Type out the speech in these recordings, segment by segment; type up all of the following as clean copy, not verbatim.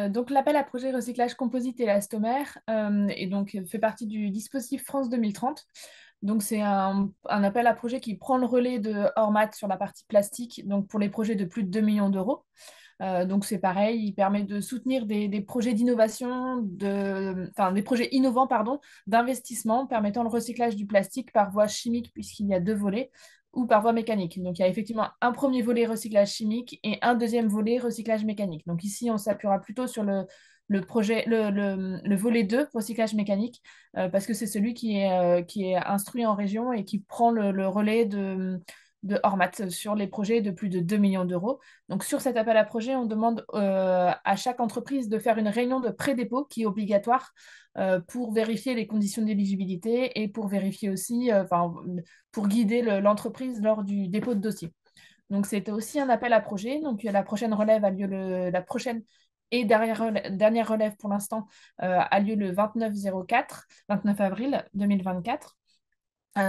Donc, l'appel à projet recyclage composite élastomère et donc fait partie du dispositif France 2030. Donc, c'est un appel à projet qui prend le relais de Ormat sur la partie plastique, donc pour les projets de plus de 2 millions d'euros. Donc, c'est pareil, il permet de soutenir des projets d'innovation, enfin, des projets innovants, pardon, d'investissement permettant le recyclage du plastique par voie chimique, puisqu'il y a deux volets, ou par voie mécanique. Donc, il y a effectivement un premier volet recyclage chimique et un deuxième volet recyclage mécanique. Donc, ici, on s'appuiera plutôt sur le volet 2 recyclage mécanique, parce que c'est celui qui est instruit en région et qui prend le relais de Ormat sur les projets de plus de 2 millions d'euros. Donc, sur cet appel à projet, on demande à chaque entreprise de faire une réunion de pré-dépôt qui est obligatoire pour vérifier les conditions d'éligibilité et pour vérifier aussi, enfin, pour guider l'entreprise lors du dépôt de dossier. Donc, c'était aussi un appel à projet. Donc, la prochaine relève a lieu la prochaine et dernière relève pour l'instant a lieu le 29 avril 2024.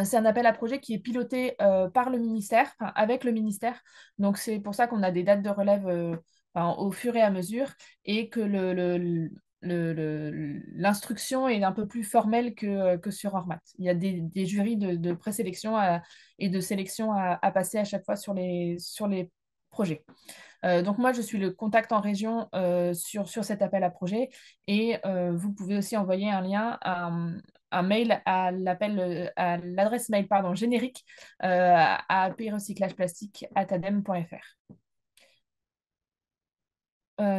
C'est un appel à projet qui est piloté par le ministère, enfin, avec le ministère. Donc, c'est pour ça qu'on a des dates de relève enfin, au fur et à mesure et que l'instruction est un peu plus formelle que sur Ormat. Il y a des jurys de présélection et de sélection à passer à chaque fois sur les projets. Donc moi, je suis le contact en région sur cet appel à projet et vous pouvez aussi envoyer un lien, un mail à l'adresse mail pardon, générique à aprecyclageplastique@adem.fr.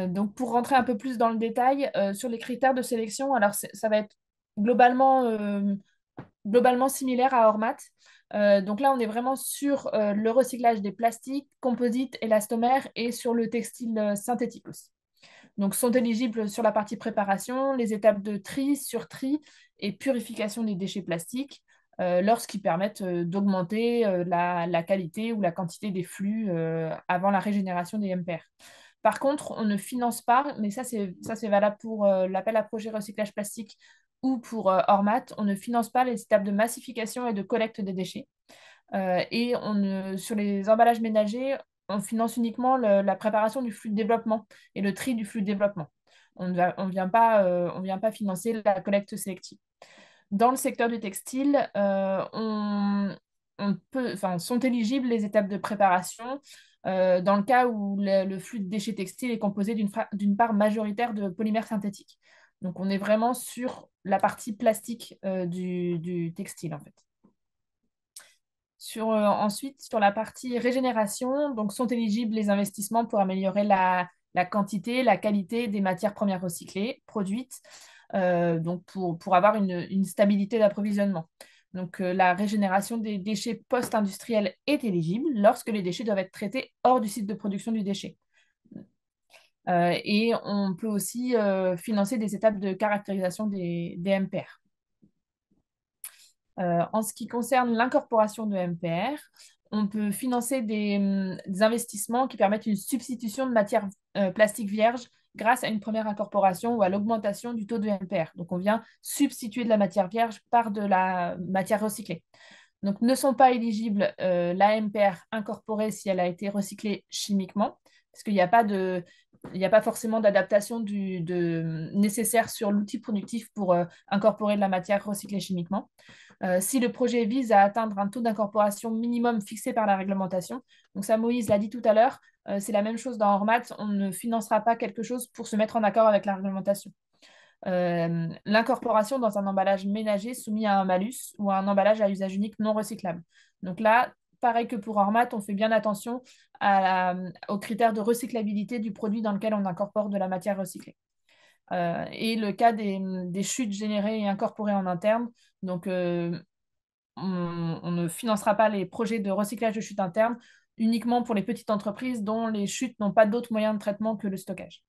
Donc pour rentrer un peu plus dans le détail sur les critères de sélection, alors ça va être globalement similaire à Ormat. Donc là, on est vraiment sur le recyclage des plastiques, composites, élastomères et sur le textile synthétique aussi. Donc sont éligibles sur la partie préparation les étapes de tri, surtri et purification des déchets plastiques lorsqu'ils permettent d'augmenter la qualité ou la quantité des flux avant la régénération des MPR. Par contre, on ne finance pas, mais ça c'est valable pour l'appel à projet recyclage plastique ou pour Ormat, on ne finance pas les étapes de massification et de collecte des déchets. Et sur les emballages ménagers, on finance uniquement la préparation du flux de développement et le tri du flux de développement. On ne vient pas financer la collecte sélective. Dans le secteur du textile, enfin, sont éligibles les étapes de préparation dans le cas où le flux de déchets textiles est composé d'une part majoritaire de polymères synthétiques. Donc, on est vraiment sur la partie plastique du textile, en fait. Ensuite, sur la partie régénération, donc sont éligibles les investissements pour améliorer la quantité, la qualité des matières premières recyclées produites, donc pour avoir une stabilité d'approvisionnement. Donc, la régénération des déchets post-industriels est éligible lorsque les déchets doivent être traités hors du site de production du déchet. Et on peut aussi financer des étapes de caractérisation des MPR. En ce qui concerne l'incorporation de MPR, on peut financer des investissements qui permettent une substitution de matière plastique vierge grâce à une première incorporation ou à l'augmentation du taux de MPR. Donc, on vient substituer de la matière vierge par de la matière recyclée. Donc, ne sont pas éligibles la MPR incorporée si elle a été recyclée chimiquement, parce qu'il n'y a pas il n'y a pas forcément d'adaptation nécessaire sur l'outil productif pour incorporer de la matière recyclée chimiquement. Si le projet vise à atteindre un taux d'incorporation minimum fixé par la réglementation. Donc ça, Moïse l'a dit tout à l'heure, c'est la même chose dans Ormat, on ne financera pas quelque chose pour se mettre en accord avec la réglementation. L'incorporation dans un emballage ménager soumis à un malus ou à un emballage à usage unique non recyclable. Donc là, pareil que pour Ormat, on fait bien attention aux critères de recyclabilité du produit dans lequel on incorpore de la matière recyclée. Et le cas des chutes générées et incorporées en interne, donc on ne financera pas les projets de recyclage de chutes internes uniquement pour les petites entreprises dont les chutes n'ont pas d'autres moyens de traitement que le stockage.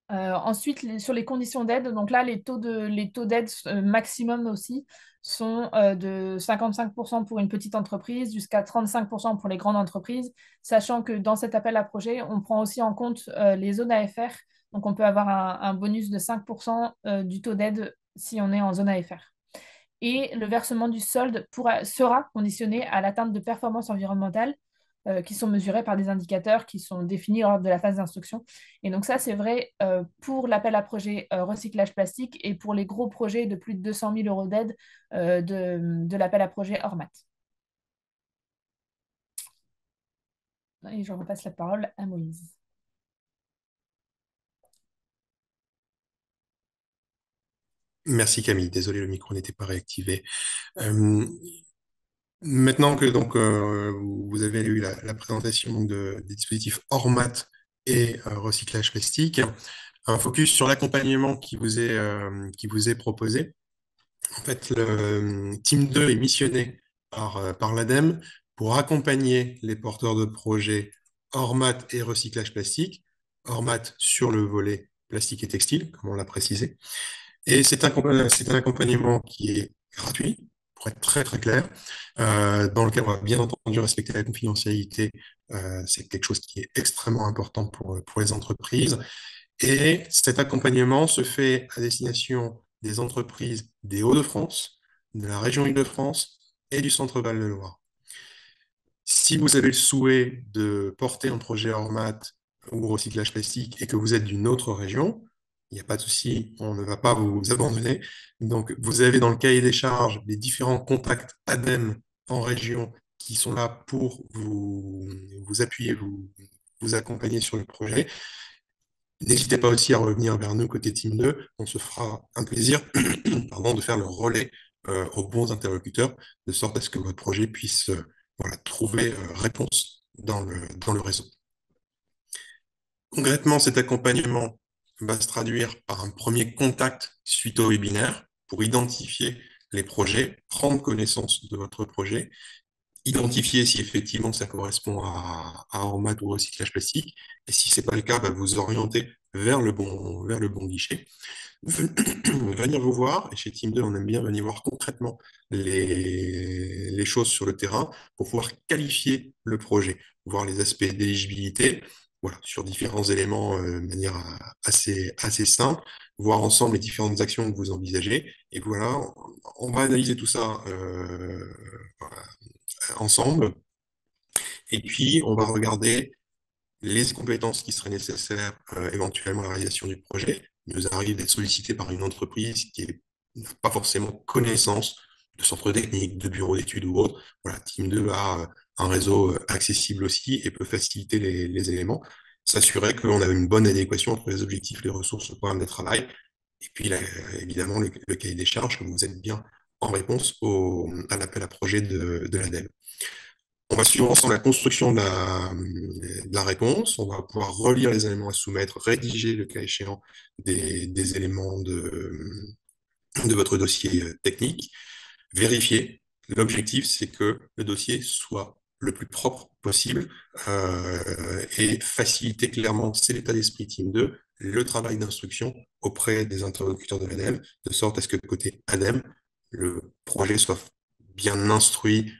Ensuite, sur les conditions d'aide, donc là, les taux d'aide maximum aussi sont de 55% pour une petite entreprise jusqu'à 35% pour les grandes entreprises, sachant que dans cet appel à projet, on prend aussi en compte les zones AFR. Donc, on peut avoir un bonus de 5% du taux d'aide si on est en zone AFR. Et le versement du solde sera conditionné à l'atteinte de performances environnementales qui sont mesurés par des indicateurs qui sont définis lors de la phase d'instruction. Et donc ça, c'est vrai pour l'appel à projet recyclage plastique et pour les gros projets de plus de 200 000 euros d'aide de l'appel à projet Ormat. Et je repasse la parole à Moïse. Merci Camille, désolé, le micro n'était pas réactivé. Euh, Maintenant que donc vous avez eu la présentation donc, des dispositifs Ormat et recyclage plastique, un focus sur l'accompagnement qui vous est proposé. En fait, le Team 2 est missionné par l'ADEME pour accompagner les porteurs de projets Ormat et recyclage plastique. Ormat sur le volet plastique et textile, comme on l'a précisé. Et c'est un accompagnement qui est gratuit, pour être très très clair, dans lequel on va bien entendu respecter la confidentialité. C'est quelque chose qui est extrêmement important pour les entreprises. Et cet accompagnement se fait à destination des entreprises des Hauts-de-France, de la région Île-de-France et du Centre-Val de Loire. Si vous avez le souhait de porter un projet Ormat ou recyclage plastique et que vous êtes d'une autre région, il n'y a pas de souci, on ne va pas vous abandonner. Donc, vous avez dans le cahier des charges les différents contacts ADEME en région qui sont là pour vous appuyer, vous accompagner sur le projet. N'hésitez pas aussi à revenir vers nous côté Team 2. On se fera un plaisir pardon, de faire le relais aux bons interlocuteurs, de sorte à ce que votre projet puisse voilà, trouver réponse dans le réseau. Concrètement, cet accompagnement va se traduire par un premier contact suite au webinaire pour identifier les projets, prendre connaissance de votre projet, identifier si effectivement ça correspond à Aromat ou recyclage plastique, et si ce n'est pas le cas, bah, vous orienter vers le bon guichet. Venir vous voir, et chez Team 2, on aime bien venir voir concrètement les choses sur le terrain pour pouvoir qualifier le projet, voir les aspects d'éligibilité, voilà, sur différents éléments de manière assez simple, voir ensemble les différentes actions que vous envisagez, et voilà, on va analyser tout ça ensemble, et puis on va regarder les compétences qui seraient nécessaires éventuellement à la réalisation du projet. Il nous arrive d'être sollicité par une entreprise qui n'a pas forcément connaissance de centres techniques, de bureaux d'études ou autres. Voilà, Team 2 a un réseau accessible aussi et peut faciliter les éléments, s'assurer qu'on a une bonne adéquation entre les objectifs, les ressources, le programme de travail, et puis là, évidemment le cahier des charges, que vous êtes bien en réponse à l'appel à projet de l'ADEME. On va suivre ensemble la construction de la réponse. On va pouvoir relire les éléments à soumettre, rédiger le cas échéant des éléments de votre dossier technique, vérifier. L'objectif, c'est que le dossier soit le plus propre possible et faciliter clairement, c'est l'état d'esprit Team 2, le travail d'instruction auprès des interlocuteurs de l'ADEME, de sorte à ce que côté ADEME, le projet soit bien instruit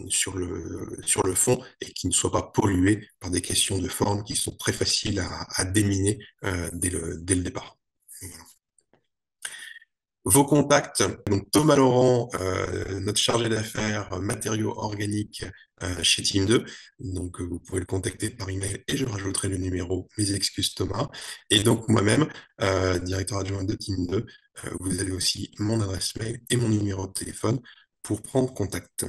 sur le fond et qui ne soit pas pollué par des questions de forme qui sont très faciles à déminer dès le départ. Voilà. Vos contacts, donc Thomas Laurent, notre chargé d'affaires matériaux organiques chez Team 2. Donc vous pouvez le contacter par email et je rajouterai le numéro, mes excuses Thomas. Et donc moi-même, directeur adjoint de Team 2, vous avez aussi mon adresse mail et mon numéro de téléphone pour prendre contact.